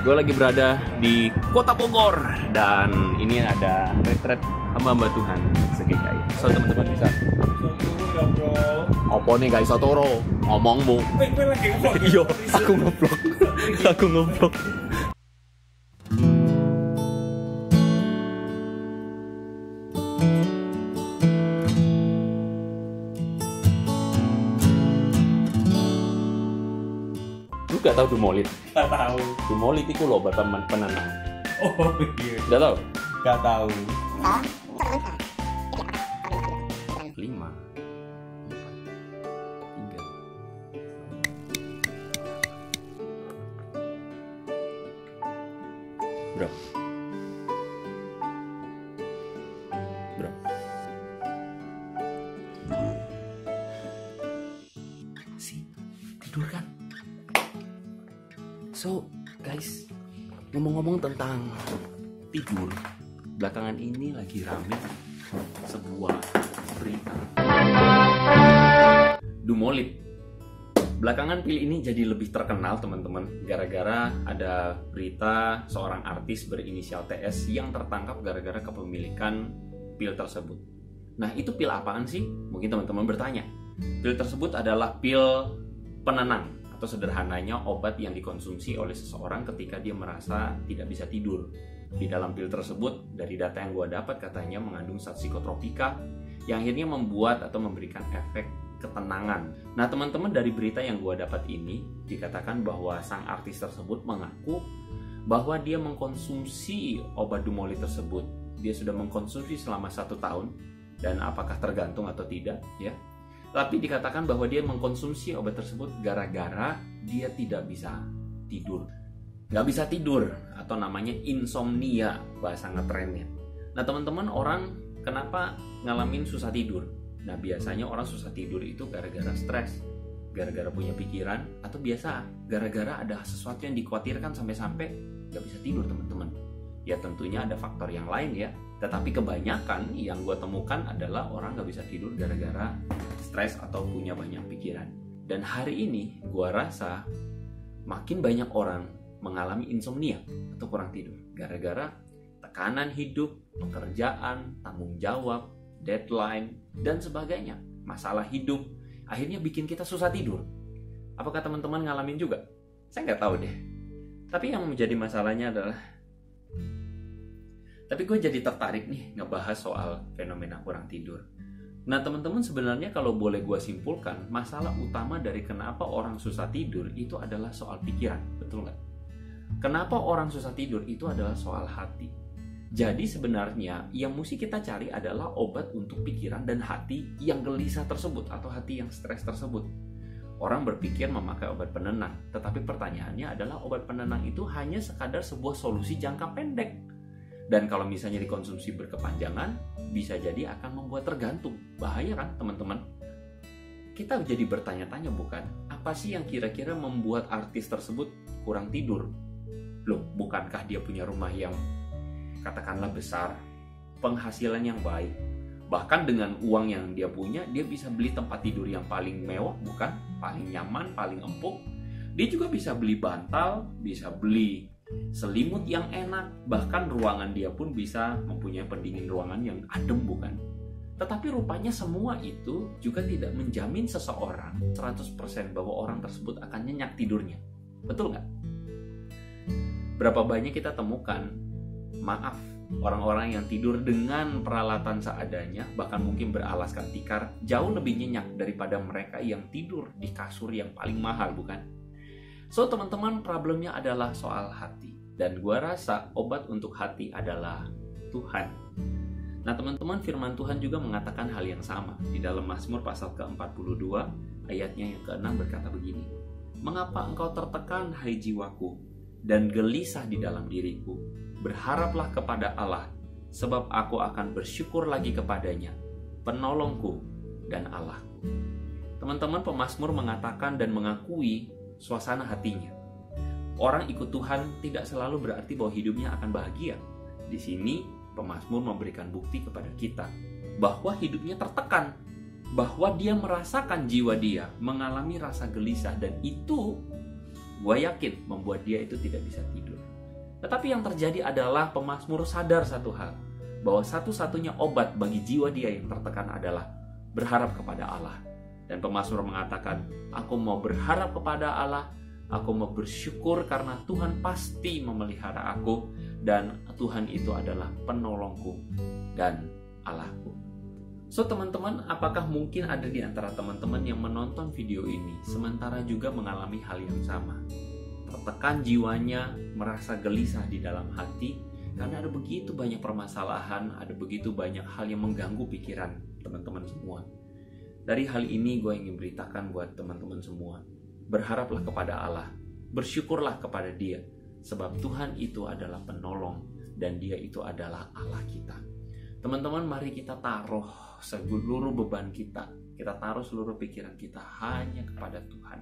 Gue lagi berada di Kota Bogor dan ini ada retret hamba Tuhan sekikai. So teman-teman bisa. Apa nih guys, Sotoro? Ngomongmu. Iya, aku ngeblok. Aku ngeblok. Lu gak tau Dumolit? Gak tahu. Dumolit itu loh obat penenang. Oh iya. Gak tau? Gak tahu. 5 4 3 Bro. Si tidur kan? So, guys, ngomong-ngomong tentang tidur, belakangan ini lagi rame sebuah berita. Dumolit. Belakangan pil ini jadi lebih terkenal teman-teman gara-gara ada berita seorang artis berinisial TS yang tertangkap gara-gara kepemilikan pil tersebut. Nah, itu pil apaan sih? Mungkin teman-teman bertanya. Pil tersebut adalah pil penenang atau sederhananya obat yang dikonsumsi oleh seseorang ketika dia merasa tidak bisa tidur. Di dalam pil tersebut, dari data yang gue dapat katanya mengandung zat psikotropika yang akhirnya membuat atau memberikan efek ketenangan. Nah teman-teman, dari berita yang gue dapat ini dikatakan bahwa sang artis tersebut mengaku bahwa dia mengkonsumsi obat Dumolit tersebut. Dia sudah mengkonsumsi selama 1 tahun dan apakah tergantung atau tidak ya. Tapi dikatakan bahwa dia mengkonsumsi obat tersebut gara-gara dia tidak bisa tidur. Nggak bisa tidur atau namanya insomnia bahasa ngetrennya. Nah teman-teman, orang kenapa ngalamin susah tidur? Nah biasanya orang susah tidur itu gara-gara stres, gara-gara punya pikiran, atau biasa gara-gara ada sesuatu yang dikhawatirkan sampai-sampai nggak bisa tidur teman-teman. Ya tentunya ada faktor yang lain ya, tetapi kebanyakan yang gue temukan adalah orang nggak bisa tidur gara-gara stres atau punya banyak pikiran. Dan hari ini gue rasa makin banyak orang mengalami insomnia atau kurang tidur gara-gara tekanan hidup, pekerjaan, tanggung jawab, deadline, dan sebagainya. Masalah hidup akhirnya bikin kita susah tidur. Apakah teman-teman ngalamin juga? Saya nggak tahu deh. Tapi yang menjadi masalahnya adalah, tapi gue jadi tertarik nih ngebahas soal fenomena kurang tidur. Nah teman-teman, sebenarnya kalau boleh gue simpulkan, masalah utama dari kenapa orang susah tidur itu adalah soal pikiran, betul nggak? Kenapa orang susah tidur itu adalah soal hati. Jadi sebenarnya yang mesti kita cari adalah obat untuk pikiran dan hati yang gelisah tersebut atau hati yang stres tersebut. Orang berpikir memakai obat penenang, tetapi pertanyaannya adalah obat penenang itu hanya sekadar sebuah solusi jangka pendek. Dan kalau misalnya dikonsumsi berkepanjangan, bisa jadi akan membuat tergantung. Bahaya kan teman-teman? Kita jadi bertanya-tanya bukan? Apa sih yang kira-kira membuat artis tersebut kurang tidur? Loh, bukankah dia punya rumah yang katakanlah besar, penghasilan yang baik, bahkan dengan uang yang dia punya, dia bisa beli tempat tidur yang paling mewah, bukan? Paling nyaman, paling empuk. Dia juga bisa beli bantal, bisa beli selimut yang enak, bahkan ruangan dia pun bisa mempunyai pendingin ruangan yang adem, bukan? Tetapi rupanya semua itu juga tidak menjamin seseorang 100% bahwa orang tersebut akan nyenyak tidurnya. Betul nggak? Berapa banyak kita temukan, maaf, orang-orang yang tidur dengan peralatan seadanya, bahkan mungkin beralaskan tikar, jauh lebih nyenyak daripada mereka yang tidur di kasur yang paling mahal, bukan? So teman-teman, problemnya adalah soal hati. Dan gua rasa obat untuk hati adalah Tuhan. Nah teman-teman, firman Tuhan juga mengatakan hal yang sama. Di dalam Mazmur pasal ke-42, ayatnya yang ke-6 berkata begini. Mengapa engkau tertekan, hai jiwaku, dan gelisah di dalam diriku? Berharaplah kepada Allah, sebab aku akan bersyukur lagi kepadanya, penolongku dan Allahku. Teman-teman, pemazmur mengatakan dan mengakui suasana hatinya. Orang ikut Tuhan tidak selalu berarti bahwa hidupnya akan bahagia. Di sini, pemazmur memberikan bukti kepada kita bahwa hidupnya tertekan, bahwa dia merasakan jiwa dia mengalami rasa gelisah, dan itu gue yakin membuat dia itu tidak bisa tidur. Tetapi yang terjadi adalah pemazmur sadar satu hal, bahwa satu-satunya obat bagi jiwa dia yang tertekan adalah berharap kepada Allah. Dan pemazmur mengatakan, aku mau berharap kepada Allah, aku mau bersyukur karena Tuhan pasti memelihara aku, dan Tuhan itu adalah penolongku dan Allahku. So teman-teman, apakah mungkin ada di antara teman-teman yang menonton video ini sementara juga mengalami hal yang sama? Tertekan jiwanya, merasa gelisah di dalam hati, karena ada begitu banyak permasalahan, ada begitu banyak hal yang mengganggu pikiran teman-teman semua. Dari hal ini gue ingin beritakan buat teman-teman semua, berharaplah kepada Allah, bersyukurlah kepada Dia, sebab Tuhan itu adalah penolong dan Dia itu adalah Allah kita. Teman-teman, mari kita taruh seluruh beban kita taruh seluruh pikiran kita hanya kepada Tuhan.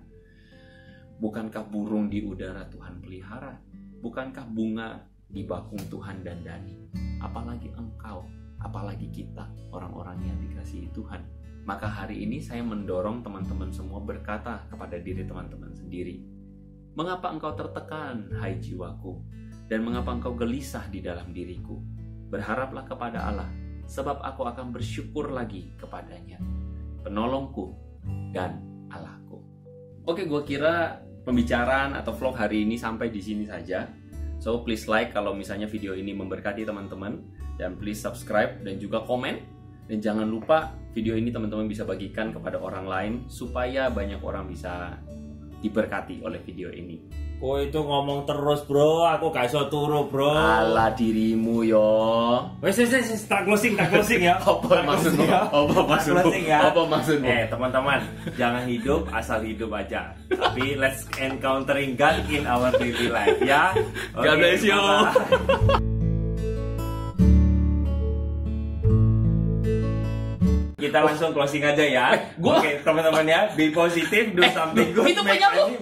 Bukankah burung di udara Tuhan pelihara? Bukankah bunga di bakung Tuhan dandani? Apalagi engkau, apalagi kita, orang-orang yang dikasihi Tuhan. Maka hari ini saya mendorong teman-teman semua berkata kepada diri teman-teman sendiri, mengapa engkau tertekan, hai jiwaku? Dan mengapa engkau gelisah di dalam diriku? Berharaplah kepada Allah, sebab aku akan bersyukur lagi kepadanya, penolongku dan Allahku. Oke, gue kira pembicaraan atau vlog hari ini sampai di sini saja. So please like kalau misalnya video ini memberkati teman-teman, dan please subscribe dan juga komen. Dan jangan lupa video ini teman-teman bisa bagikan kepada orang lain supaya banyak orang bisa diberkati oleh video ini. Kok itu ngomong terus bro, aku gak iso turu bro. Ala dirimu yo. Wes tak closing ya. Apa maksudmu? Apa maksudmu? Teman-teman, jangan hidup asal hidup aja. Tapi let's encountering God in our daily life ya. God bless you. Kita langsung closing aja ya. Oke, teman-teman ya, be positive, do something good. Itu punya lu.